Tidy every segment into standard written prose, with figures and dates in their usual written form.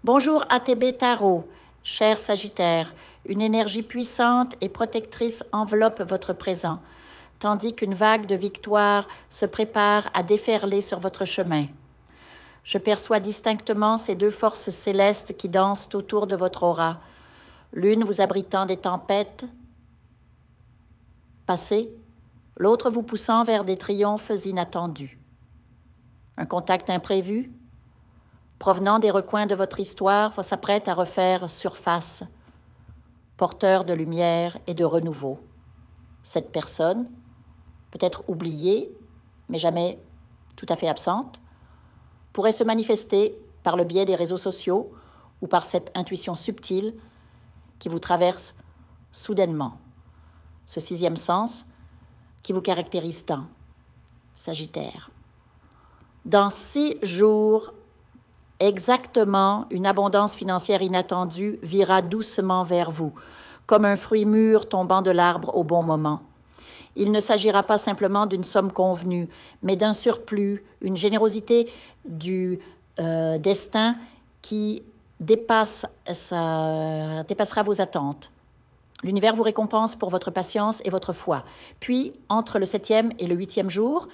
Bonjour ATB Tarot, cher Sagittaire, une énergie puissante et protectrice enveloppe votre présent, tandis qu'une vague de victoire se prépare à déferler sur votre chemin. Je perçois distinctement ces deux forces célestes qui dansent autour de votre aura, l'une vous abritant des tempêtes passées, l'autre vous poussant vers des triomphes inattendus. Un contact imprévu, provenant des recoins de votre histoire, s'apprête à refaire surface, porteur de lumière et de renouveau. Cette personne, peut-être oubliée, mais jamais tout à fait absente, pourrait se manifester par le biais des réseaux sociaux ou par cette intuition subtile qui vous traverse soudainement. Ce sixième sens qui vous caractérise tant, Sagittaire. Dans 6 jours, exactement, une abondance financière inattendue vira doucement vers vous, comme un fruit mûr tombant de l'arbre au bon moment. Il ne s'agira pas simplement d'une somme convenue, mais d'un surplus, une générosité du destin qui dépassera vos attentes. L'univers vous récompense pour votre patience et votre foi. Puis, entre le 7e et le 8e jour,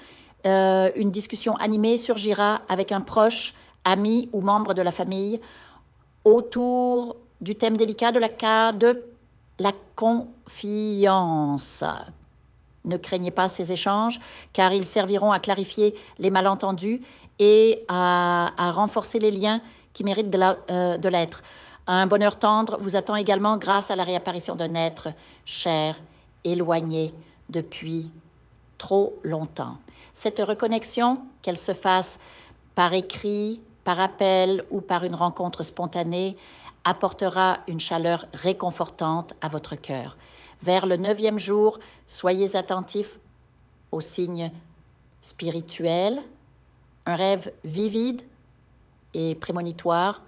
une discussion animée surgira avec un proche, ami ou membre de la famille autour du thème délicat de la confiance. Ne craignez pas ces échanges, car ils serviront à clarifier les malentendus et à renforcer les liens qui méritent de l'être. Un bonheur tendre vous attend également grâce à la réapparition d'un être cher, éloigné depuis trop longtemps. Cette reconnexion, qu'elle se fasse par écrit, par appel ou par une rencontre spontanée, apportera une chaleur réconfortante à votre cœur. Vers le 9e jour, soyez attentifs aux signes spirituels, un rêve vivide et prémonitoire,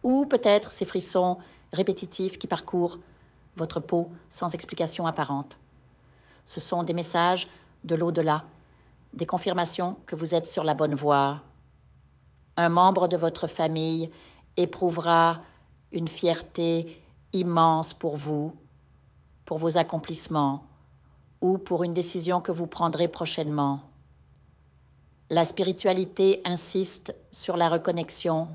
ou peut-être ces frissons répétitifs qui parcourent votre peau sans explication apparente. Ce sont des messages de l'au-delà, des confirmations que vous êtes sur la bonne voie. Un membre de votre famille éprouvera une fierté immense pour vous, pour vos accomplissements ou pour une décision que vous prendrez prochainement. La spiritualité insiste sur la reconnexion,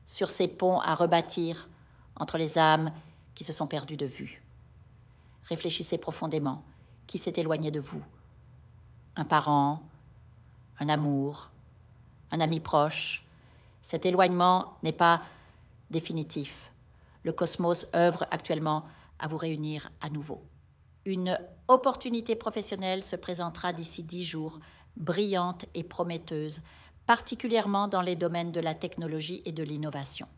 sur ces ponts à rebâtir entre les âmes qui se sont perdues de vue. Réfléchissez profondément. Qui s'est éloigné de vous? Un parent, un amour, un ami proche. Cet éloignement n'est pas définitif. Le cosmos œuvre actuellement à vous réunir à nouveau. Une opportunité professionnelle se présentera d'ici 10 jours, brillante et prometteuse, particulièrement dans les domaines de la technologie et de l'innovation.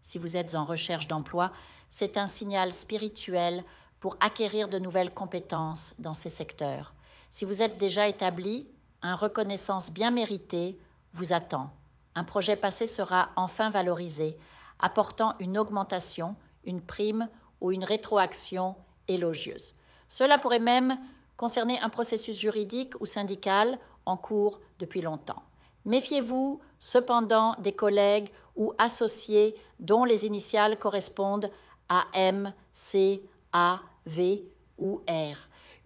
Si vous êtes en recherche d'emploi, c'est un signal spirituel pour acquérir de nouvelles compétences dans ces secteurs. Si vous êtes déjà établi, une reconnaissance bien méritée vous attend. Un projet passé sera enfin valorisé, apportant une augmentation, une prime ou une rétroaction élogieuse. Cela pourrait même concerner un processus juridique ou syndical en cours depuis longtemps. Méfiez-vous cependant des collègues ou associés dont les initiales correspondent à M, C, A, V ou R.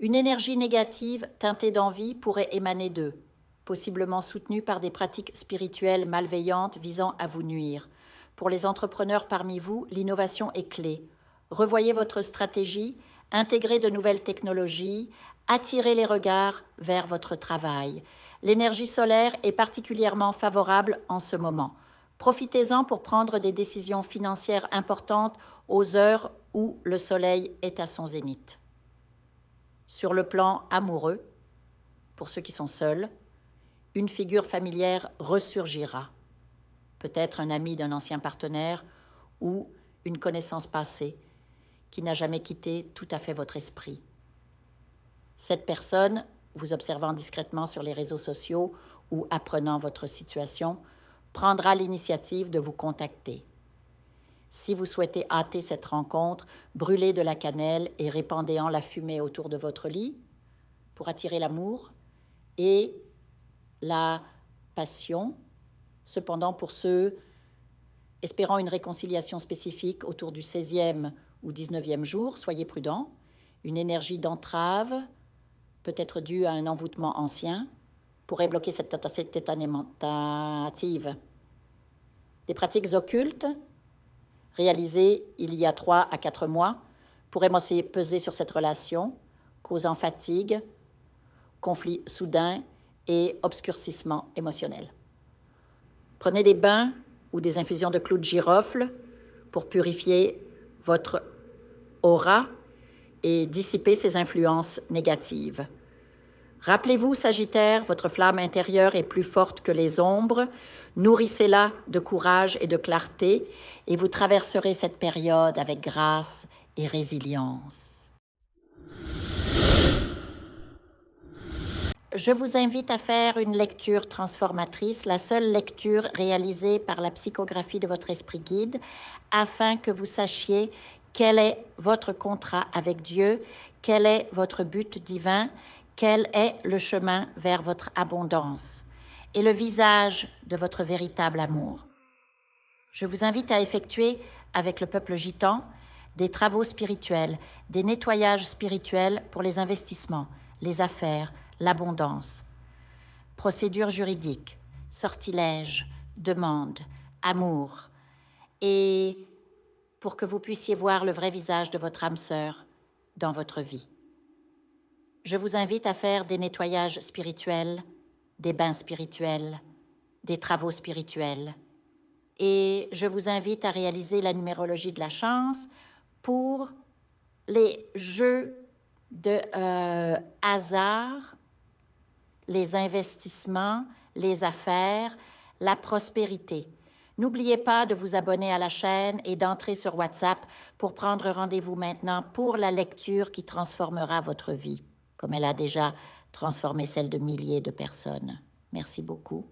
Une énergie négative teintée d'envie pourrait émaner d'eux, possiblement soutenue par des pratiques spirituelles malveillantes visant à vous nuire. Pour les entrepreneurs parmi vous, l'innovation est clé. Revoyez votre stratégie, intégrez de nouvelles technologies, attirez les regards vers votre travail. L'énergie solaire est particulièrement favorable en ce moment. Profitez-en pour prendre des décisions financières importantes aux heures où le soleil est à son zénith. Sur le plan amoureux, pour ceux qui sont seuls, une figure familière ressurgira. Peut-être un ami d'un ancien partenaire ou une connaissance passée qui n'a jamais quitté tout à fait votre esprit. Cette personne, vous observant discrètement sur les réseaux sociaux ou apprenant votre situation, prendra l'initiative de vous contacter. Si vous souhaitez hâter cette rencontre, brûlez de la cannelle et répandez-en la fumée autour de votre lit pour attirer l'amour et la passion. Cependant, pour ceux espérant une réconciliation spécifique autour du 16e ou 19e jour, soyez prudents. Une énergie d'entrave, peut-être due à un envoûtement ancien, pourrait bloquer cette tentative. Des pratiques occultes, réalisées il y a 3 à 4 mois, pourraient peser sur cette relation, causant fatigue, conflit soudain et obscurcissement émotionnel. Prenez des bains ou des infusions de clous de girofle pour purifier votre aura et dissiper ces influences négatives. Rappelez-vous, Sagittaire, votre flamme intérieure est plus forte que les ombres. Nourrissez-la de courage et de clarté et vous traverserez cette période avec grâce et résilience. Je vous invite à faire une lecture transformatrice, la seule lecture réalisée par la psychographie de votre esprit guide, afin que vous sachiez quel est votre contrat avec Dieu, quel est votre but divin, quel est le chemin vers votre abondance et le visage de votre véritable amour. Je vous invite à effectuer avec le peuple gitan des travaux spirituels, des nettoyages spirituels pour les investissements, les affaires, l'abondance. Procédures juridiques, sortilèges, demandes, amour. Et pour que vous puissiez voir le vrai visage de votre âme sœur dans votre vie. Je vous invite à faire des nettoyages spirituels, des bains spirituels, des travaux spirituels. Et je vous invite à réaliser la numérologie de la chance pour les jeux de hasard, les investissements, les affaires, la prospérité. N'oubliez pas de vous abonner à la chaîne et d'entrer sur WhatsApp pour prendre rendez-vous maintenant pour la lecture qui transformera votre vie, comme elle a déjà transformé celle de milliers de personnes. Merci beaucoup.